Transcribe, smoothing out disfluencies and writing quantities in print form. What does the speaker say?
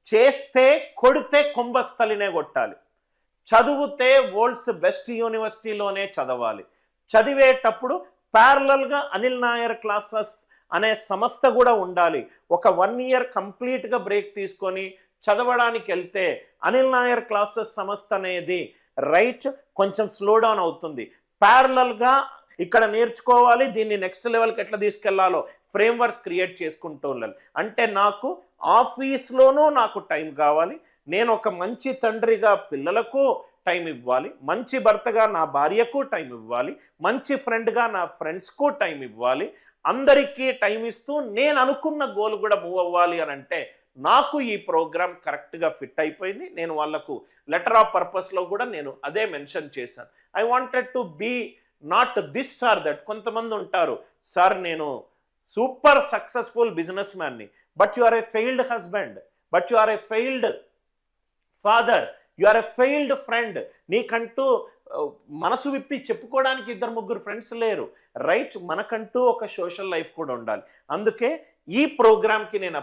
చేస్తే కొడితే కుంభస్థలినే కొట్టాలి. చదివితే వరల్డ్స్ బెస్ట్ యూనివర్సిటీలోనే చదవాలి. చదివేటప్పుడు ప్యారలల్గా అనిల్ నాయర్ క్లాసెస్ అనే సంస్థ కూడా ఉండాలి. ఒక 1 ఇయర్ కంప్లీట్గా బ్రేక్ తీసుకొని చదవడానికి వెళ్తే అనిల్ నాయర్ క్లాసెస్ సంస్థ అనేది కొంచెం స్లో డౌన్ అవుతుంది. ప్యారలల్గా ఇక్కడ నేర్చుకోవాలి, దీన్ని నెక్స్ట్ లెవెల్కి ఎట్లా తీసుకెళ్లాలో ఫ్రేమ్వర్క్స్ క్రియేట్ చేసుకుంటూ ఉండాలి. అంటే నాకు ఆఫీస్లోనూ నాకు టైం కావాలి, నేను ఒక మంచి తండ్రిగా పిల్లలకు టైం ఇవ్వాలి, మంచి భర్తగా నా భార్యకు టైం ఇవ్వాలి, మంచి ఫ్రెండ్గా నా ఫ్రెండ్స్కు టైం ఇవ్వాలి, అందరికీ టైం ఇస్తూ నేను అనుకున్న గోల్ కూడా మూవ్ అవ్వాలి అని అంటే నాకు ఈ ప్రోగ్రామ్ కరెక్ట్గా ఫిట్ అయిపోయింది. నేను వాళ్ళకు లెటర్ ఆఫ్ పర్పస్లో కూడా నేను అదే మెన్షన్ చేశాను. I wanted to be not this or that. కొంతమంది ఉంటారు, సార్ నేను సూపర్ సక్సెస్ఫుల్ బిజినెస్ మ్యాన్ని, but you are a failed husband, but you are a failed father, you are a failed friend. నీకంటూ మనసు విప్పి చెప్పుకోవడానికి 2-3 ఫ్రెండ్స్ లేరు. మనకంటూ ఒక సోషల్ లైఫ్ కూడా ఉండాలి. అందుకే ఈ ప్రోగ్రామ్కి నేను